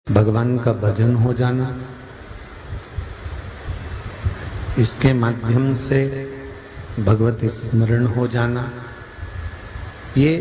भगवान का भजन हो जाना, इसके माध्यम से भगवत स्मरण हो जाना, ये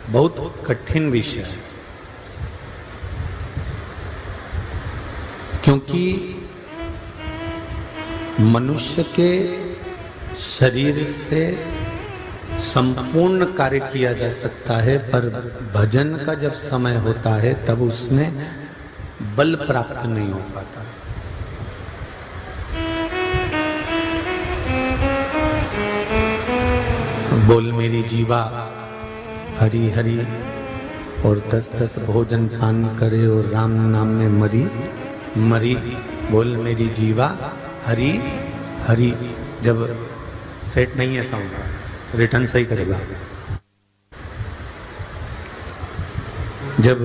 बहुत कठिन विषय है। क्योंकि मनुष्य के शरीर से संपूर्ण कार्य किया जा सकता है, पर भजन का जब समय होता है तब उसमें बल प्राप्त नहीं हो पाता। बोल मेरी जीवा हरि हरि, और 10-10 भोजन पान करे और राम नाम में मरी मरी। बोल मेरी जीवा हरि हरि। जब सेट नहीं है साउंड, रिटर्न सही करेगा। जब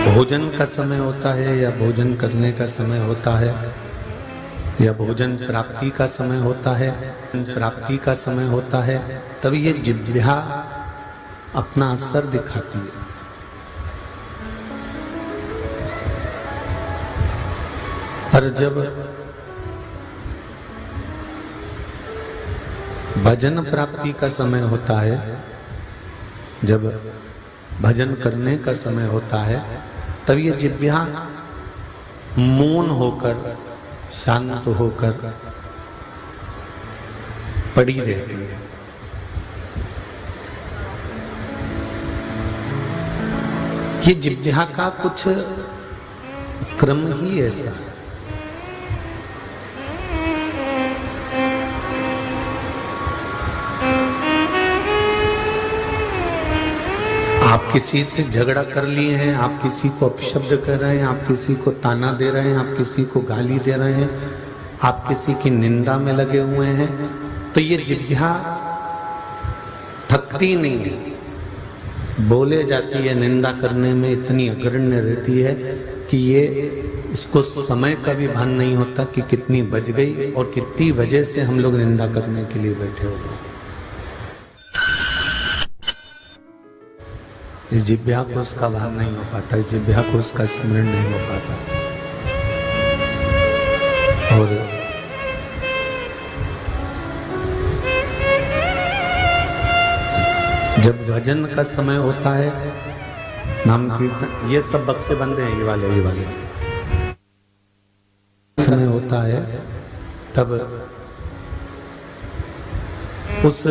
भोजन का समय होता है या भोजन करने का समय होता है या भोजन प्राप्ति का समय होता है, प्राप्ति का समय होता है, तब ये जिह्वा अपना असर दिखाती है। पर जब भजन प्राप्ति का समय होता है, जब भजन करने का समय होता है, तब ये जिह्वा मौन होकर, शांत होकर पड़ी रहती है। ये जिह्वा का कुछ क्रम ही ऐसा है। आप किसी से झगड़ा कर लिए हैं, आप किसी को अपशब्द कर रहे हैं, आप किसी को ताना दे रहे हैं, आप किसी को गाली दे रहे हैं, आप किसी की निंदा में लगे हुए हैं, तो ये जिह्वा थकती नहीं है, बोले जाती है, निंदा करने में इतनी अग्रण्य रहती है कि ये इसको समय का भी भान नहीं होता कि कितनी बज गई और कितनी वजह से हम लोग निंदा करने के लिए बैठे हो गए। इस जिह्वा को उसका भान नहीं हो पाता, इस जिह्वा को उसका स्मरण नहीं हो पाता। और जब भजन का समय होता है, नाम कीर्तन, ये सब बक्से बंद हैं, ये वाले समय होता है, तब उस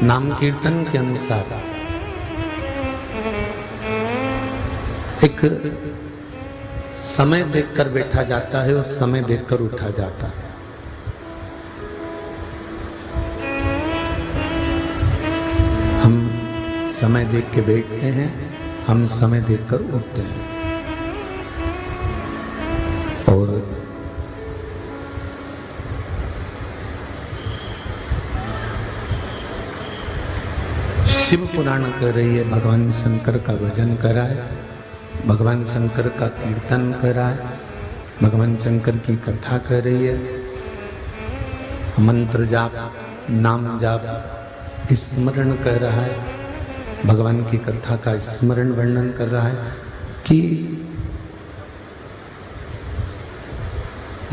नाम कीर्तन के अनुसार एक समय देखकर बैठा जाता है और समय देखकर उठा जाता है। हम समय देख के बैठते हैं, हम समय देखकर उठते हैं। और शिव पुराण कह रही है भगवान शंकर का भजन कराए, भगवान शंकर का कीर्तन कराए, भगवान शंकर की कथा कर रही है, मंत्र जाप, नाम जाप, स्मरण कर रहा है, भगवान की कथा का स्मरण वर्णन कर रहा है कि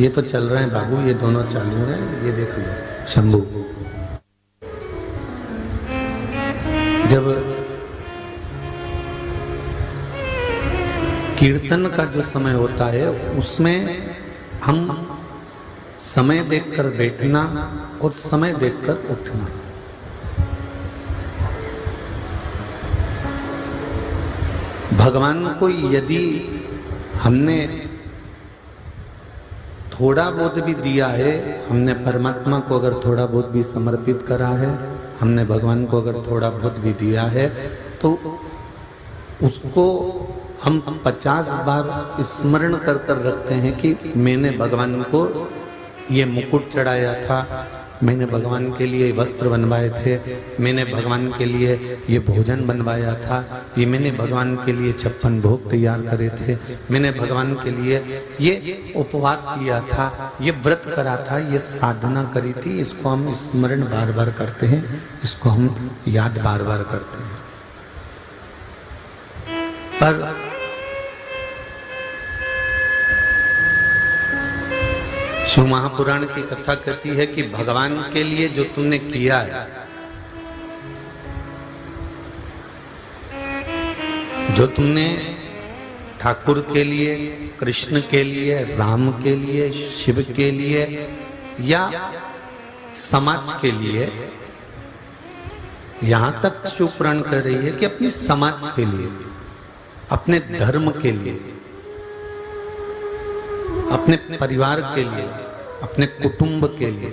ये तो चल रहे हैं बाबू, ये दोनों चालू हैं, ये देख लो शंभू। जब कीर्तन का जो समय होता है उसमें हम समय देखकर बैठना और समय देखकर उठना, भगवान को यदि हमने थोड़ा बहुत भी दिया है, हमने परमात्मा को अगर थोड़ा बहुत भी समर्पित करा है, हमने भगवान को अगर थोड़ा बहुत भी दिया है, तो उसको हम 50 बार स्मरण कर कर रखते हैं कि मैंने भगवान को ये मुकुट चढ़ाया था, मैंने भगवान के लिए वस्त्र बनवाए थे, मैंने भगवान के लिए ये भोजन बनवाया था, ये मैंने भगवान के लिए 56 भोग तैयार करे थे, मैंने भगवान के लिए ये उपवास किया था, ये व्रत करा था, ये साधना करी थी। इसको हम स्मरण बार बार करते हैं, इसको हम याद बार बार करते हैं। पर शिव महापुराण की कथा कहती है कि भगवान के लिए जो तुमने किया है, जो तुमने ठाकुर के लिए, कृष्ण के लिए, राम के लिए, शिव के लिए या समाज के लिए, यहां तक शिव पुराण कह रही है कि अपनी समाज के लिए, अपने धर्म के लिए, अपने परिवार के लिए, अपने कुटुंब के लिए,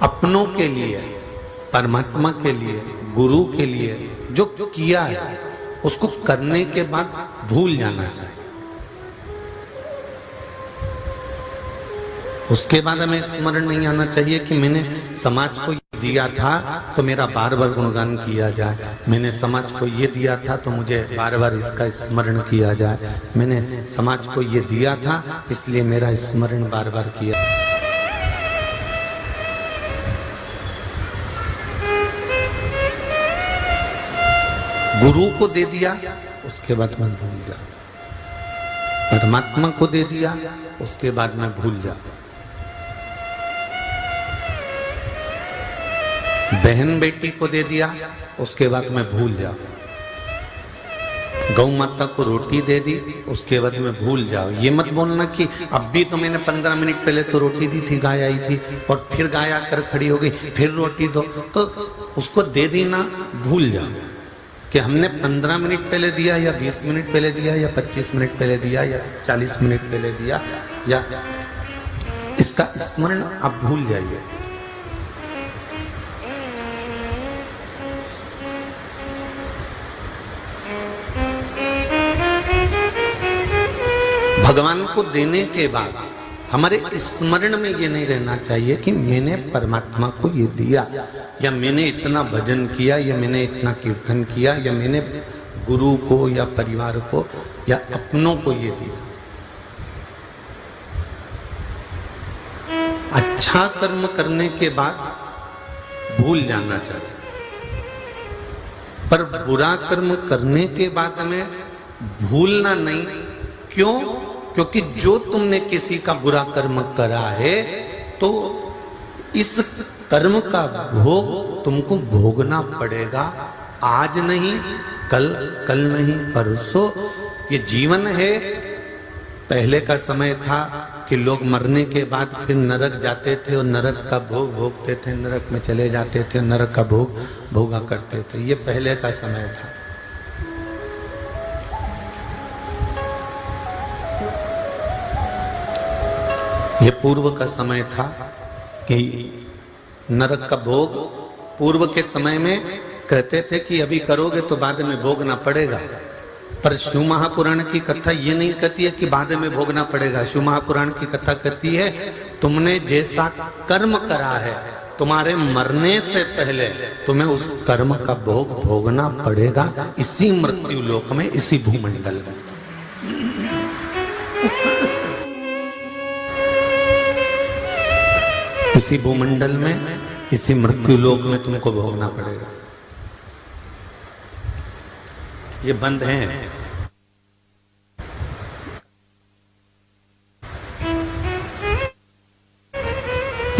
अपनों के लिए, परमात्मा के लिए, गुरु के लिए जो किया है उसको करने के बाद भूल जाना चाहिए। उसके बाद हमें स्मरण नहीं आना चाहिए कि मैंने समाज को दिया था तो मेरा बार बार गुणगान किया जाए, मैंने समाज को ये दिया था तो मुझे बार बार इसका स्मरण किया जाए, मैंने समाज को ये दिया था इसलिए मेरा स्मरण बार बार किया। गुरु को दे दिया उसके बाद मैं भूल जा, परमात्मा को दे दिया उसके बाद मैं भूल जा, बहन बेटी को दे दिया उसके बाद मैं भूल जाऊं, गौ माता को रोटी दे दी उसके बाद मैं भूल जाओ। ये मत बोलना कि अब भी तो मैंने 15 मिनट पहले तो रोटी दी थी, गाय आई थी और फिर गाय आकर खड़ी हो गई, फिर रोटी दो, तो उसको दे दी ना, भूल जाओ कि हमने 15 मिनट पहले दिया या 20 मिनट पहले दिया या 25 मिनट पहले दिया या 40 मिनट पहले दिया, या इसका स्मरण आप भूल जाइए। भगवान को देने के बाद हमारे स्मरण में ये नहीं रहना चाहिए कि मैंने परमात्मा को ये दिया, या मैंने इतना भजन किया, या मैंने इतना कीर्तन किया, या मैंने गुरु को या परिवार को या अपनों को ये दिया। अच्छा कर्म करने के बाद भूल जाना चाहिए, पर बुरा कर्म करने के बाद में भूलना नहीं। क्यों? क्योंकि जो तुमने किसी का बुरा कर्म करा है तो इस कर्म का भोग तुमको भोगना पड़ेगा, आज नहीं, कल नहीं, परसों। ये जीवन है। पहले का समय था कि लोग मरने के बाद फिर नरक जाते थे और नरक का भोग भोगते थे, नरक में चले जाते थे, नरक का भोग भोगा करते थे। ये पहले का समय था। ये पूर्व का समय था कि नरक का भोग पूर्व के समय में कहते थे कि अभी करोगे तो बाद में भोगना पड़ेगा। पर शिव महापुराण की कथा ये नहीं कहती है कि बाद में भोगना पड़ेगा। शिव महापुराण की कथा कहती है तुमने जैसा कर्म करा है तुम्हारे मरने से पहले तुम्हें उस कर्म का भोग भोगना पड़ेगा, इसी मृत्यु लोक में, इसी भूमंडल में। इसी भूमंडल में, इसी मृत्यु लोक में तुमको भोगना पड़ेगा। ये बंद है।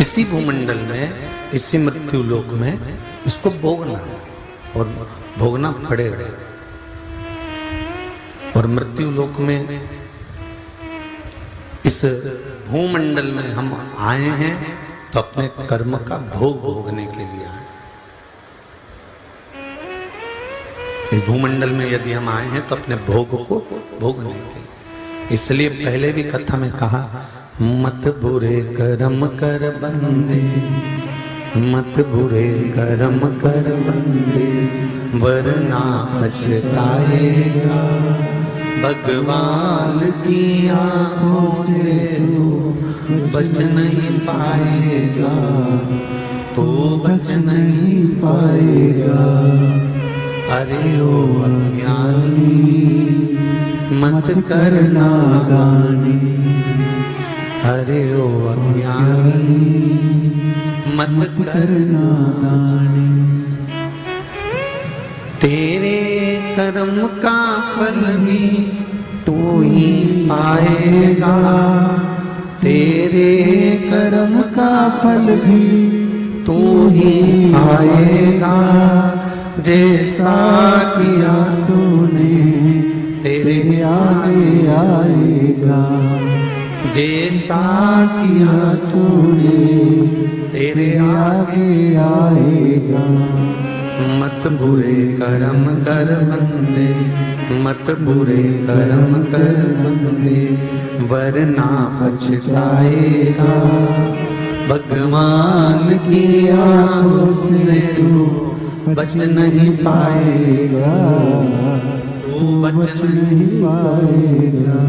इसी भूमंडल में, इसी मृत्यु लोक में इसको भोगना है और भोगना पड़ेगा। और मृत्यु लोक में, इस भूमंडल में हम आए हैं तो अपने कर्म का भोग भोगने के लिए आए। इस भूमंडल में यदि हम आए हैं तो अपने भोग को भोगने के लिए। इसलिए पहले भी कथा में कहा, मत बुरे कर्म कर बंदे, मत बुरे कर्म कर बंदे, वरना पछताएगा। भगवान की आंखों से तू बच नहीं पाएगा, तो बच नहीं पाएगा। अरे ओ अज्ञानी मत करना गानी, अरे ओ अज्ञानी मत करना गानी। तेरे कर्म का फल भी तू ही पाएगा, तेरे कर्म का फल भी तू ही पाएगा। जैसा किया तूने तेरे आगे आएगा, जैसा किया तूने तेरे आगे आएगा। मत बुरे कर्म कर बंदे, मत बुरे कर्म कर बंदे, वरना पछताएगा। भगवान की आँखों से तू बच नहीं पाएगा, तू बच नहीं पाएगा।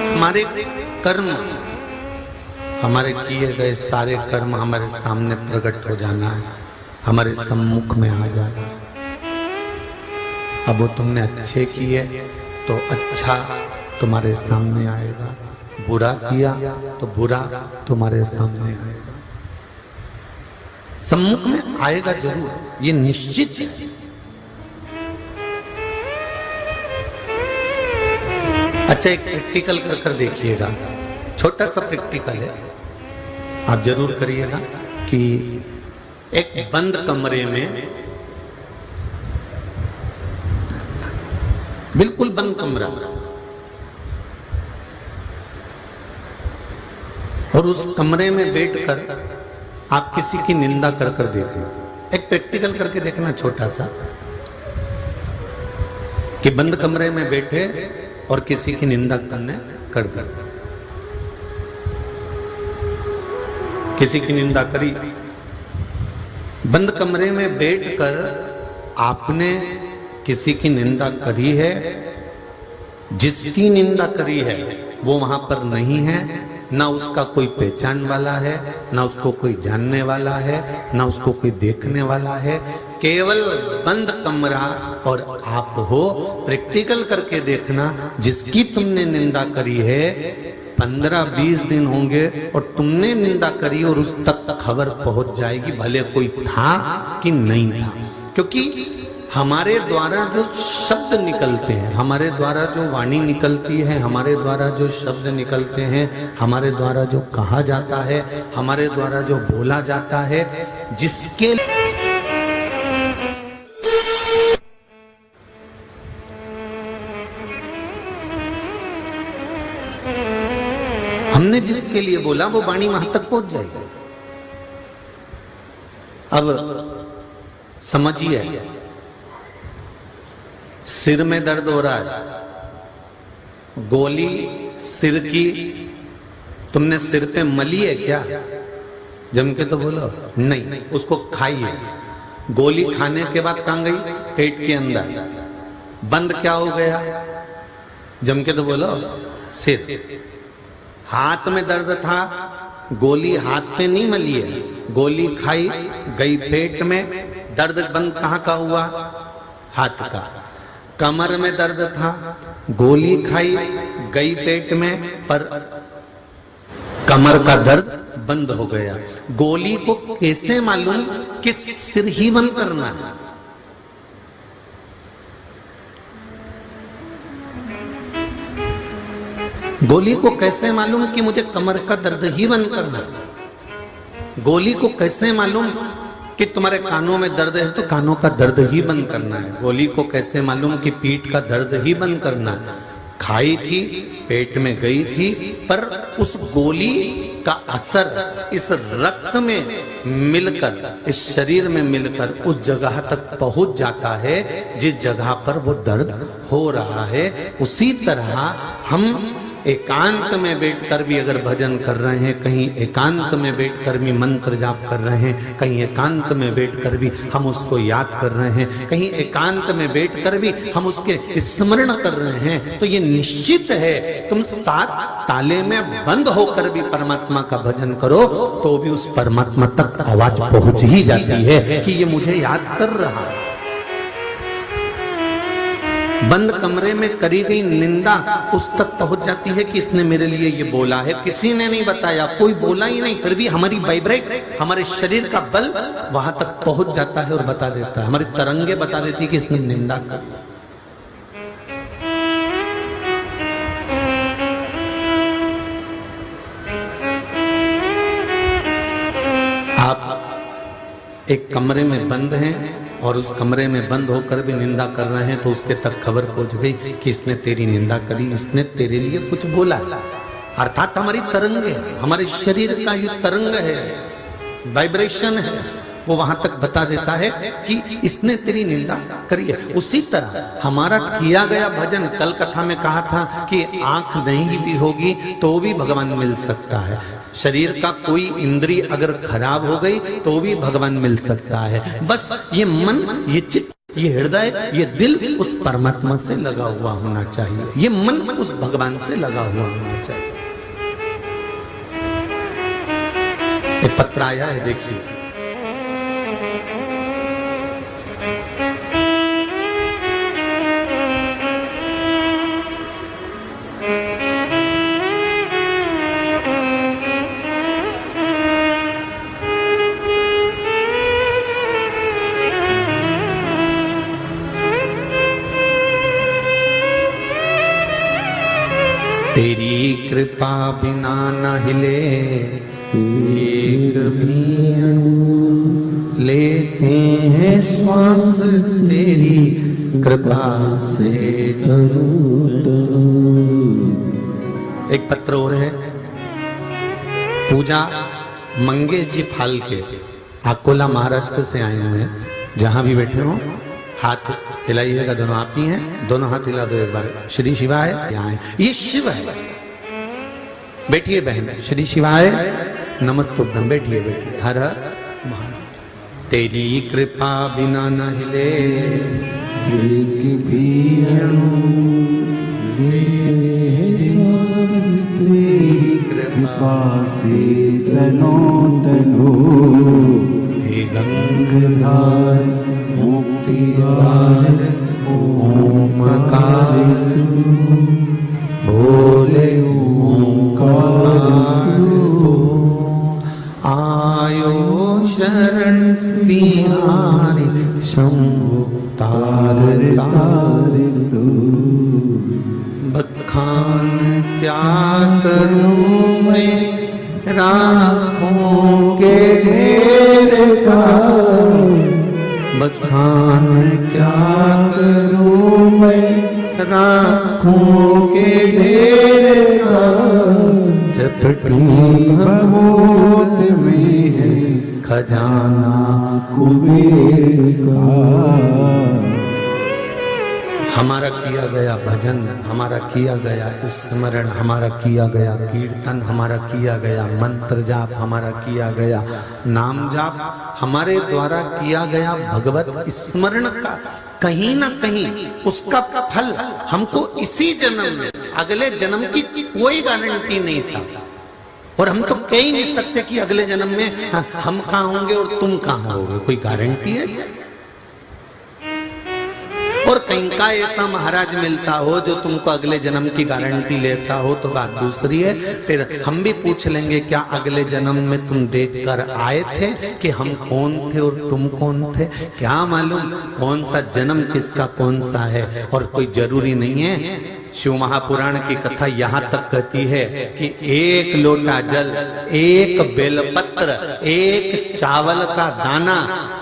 हमारे कर्म, हमारे किए गए सारे कर्म हमारे सामने प्रकट हो जाना है, हमारे सम्मुख में आ जाना। अब वो तुमने अच्छे किए तो अच्छा तुम्हारे सामने आएगा, बुरा किया तो बुरा तुम्हारे सामने आएगा। सम्मुख में आएगा जरूर, ये निश्चित है। अच्छा, एक प्रैक्टिकल कर देखिएगा, छोटा सा प्रैक्टिकल है, आप जरूर करिएगा कि एक बंद कमरे में, बिल्कुल बंद कमरा, और उस कमरे में बैठकर आप किसी की निंदा कर कर देखें। एक प्रैक्टिकल करके देखना छोटा सा, कि बंद कमरे में बैठे और किसी की निंदा करने कर कर, किसी की निंदा करी, बंद कमरे में बैठकर आपने किसी की निंदा करी है, जिसकी निंदा करी है वो वहां पर नहीं है, ना उसका कोई पहचान वाला है, ना उसको कोई जानने वाला है, ना उसको कोई देखने वाला है, केवल बंद कमरा और आप हो। प्रैक्टिकल करके देखना, जिसकी तुमने निंदा करी है 15-20 दिन होंगे और तुमने निंदा करी और उस तक खबर पहुंच जाएगी, भले कोई था कि नहीं था। क्योंकि हमारे द्वारा जो शब्द निकलते हैं, हमारे द्वारा जो वाणी निकलती है, हमारे द्वारा जो शब्द निकलते हैं, हमारे द्वारा जो कहा जाता है, हमारे द्वारा जो बोला जाता है, जिसके हमने जिसके लिए बोला वो वाणी वहां तक पहुंच जाएगी। अब समझिए, सिर में दर्द हो रहा है, गोली सिर की तुमने सिर पे मली है क्या? जम के तो बोलो नहीं, उसको खाइए। गोली खाने के बाद कहां गई? पेट के अंदर। बंद क्या हो गया? जम के तो बोलो सिर। हाथ में दर्द था, गोली हाथ पे नहीं मली है, गोली खाई गई पेट में, दर्द बंद कहां का हुआ? हाथ का। कमर में दर्द था, गोली खाई गई पेट में, पर कमर का दर्द बंद हो गया। गोली को कैसे मालूम कि सिर ही बंद करना है? गोली को कैसे मालूम कि मुझे कमर का दर्द ही बंद करना है? गोली को कैसे मालूम कि तुम्हारे कानों में दर्द है तो कानों का दर्द ही बंद करना है? गोली को कैसे मालूम कि पीठ का दर्द ही बंद करना है? खाई थी, पेट में गई थी, पर उस गोली का असर इस रक्त में मिलकर, इस शरीर में मिलकर उस जगह तक पहुंच जाता है जिस जगह पर वो दर्द हो रहा है। उसी तरह हम एकांत में बैठकर भी अगर भजन कर रहे हैं, कहीं एकांत में बैठकर भी मंत्र जाप कर रहे हैं, कहीं एकांत में बैठकर भी हम उसको याद कर रहे हैं, कहीं एकांत में बैठकर भी हम उसके स्मरण कर रहे हैं, तो ये निश्चित है तुम 7 ताले में बंद होकर भी परमात्मा का भजन करो तो भी उस परमात्मा तक आवाज पहुंच ही जाती है कि ये मुझे याद कर रहा है। बंद कमरे में करी गई निंदा उस तक पहुंच जाती है कि इसने मेरे लिए ये बोला है, किसी ने नहीं बताया, कोई बोला ही नहीं, फिर भी हमारी वाइब्रेट, हमारे शरीर का बल वहां तक पहुंच जाता है और बता देता है, हमारी तरंगे बता देती है कि इसने निंदा करी। आप एक कमरे में बंद हैं और उस कमरे में बंद होकर भी निंदा कर रहे हैं तो उसके तक खबर पहुंच गई कि इसने तेरी निंदा करी, इसने तेरे लिए कुछ बोला। अर्थात हमारी तरंग है, हमारे शरीर का ये तरंग है, वाइब्रेशन है, वो वहां तक बता देता है कि इसने तेरी निंदा करी है। उसी तरह हमारा किया गया भजन, कल कथा में कहा था कि आंख नहीं भी होगी तो भी भगवान मिल सकता है, शरीर का कोई इंद्री अगर खराब हो गई तो भी भगवान मिल सकता है। बस ये मन, ये चित्त, ये हृदय, ये दिल उस परमात्मा से लगा हुआ होना चाहिए, ये मन उस भगवान से लगा हुआ होना चाहिए। एक पत्र आया है, देखिए, तेरी कृपा बिना न हिले एक भी अणु, लेते हैं श्वास तेरी कृपा से। एक पत्र और है, पूजा मंगेश जी फालके अकोला महाराष्ट्र से आए हुए हैं, जहां भी बैठे हो हाथ हिलाइएगा, दोनों आप ही हैं, दोनों हाथ हिला दो एक बार। श्री शिवाय यहाँ है, ये शिव है, बैठिए बहन, श्री शिवाय नमस्तुभ्यम, बैठिए बैठिए, हर हर महादेव। तेरी कृपा बिना न हिले एक भी अणु, तेरी कृपा से तनो तनो, हे गंगाधर मुक्तिदार ओमकार, बोले ओंकार तो आयो शरण तिहारी, शंभु तार तार तो। बखान क्या करूं मैं राखों के ढेर का, बखान क्या करूं मैं राखों के ढेर का, झपटी भगोद में है खजाना कुबेर का। हमारा किया गया भजन, हमारा किया गया स्मरण, हमारा किया गया कीर्तन, हमारा किया गया मंत्र जाप, हमारा किया गया नाम जाप, हमारे द्वारा किया गया भगवत स्मरण का कहीं ना कहीं उसका फल हमको इसी जन्म में, अगले जन्म की कोई गारंटी नहीं साहब। और हम तो कह ही नहीं सकते कि अगले जन्म में हम कहाँ होंगे और तुम कहाँ होगे, कोई गारंटी है? और कहीं का ऐसा महाराज मिलता हो जो तुमको अगले जन्म की गारंटी लेता हो तो बात दूसरी है। फिर हम भी पूछ लेंगे, क्या अगले जन्म में तुम देखकर आए थे कि हम कौन थे और तुम कौन थे? क्या मालूम कौन सा जन्म किसका कौन सा है, और कोई जरूरी नहीं है। शिव महापुराण की कथा यहाँ तक कहती है कि एक लोटा जल, एक बेलपत्र, एक चावल का दाना,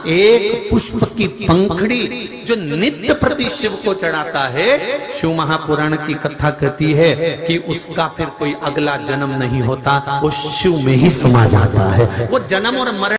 एक पुष्प की पंखड़ी जो नित्य प्रति शिव को चढ़ाता है, शिव महापुराण की कथा कहती है कि उसका फिर कोई अगला जन्म नहीं होता, वो शिव में ही समा जाता है। वो जन्म और मरण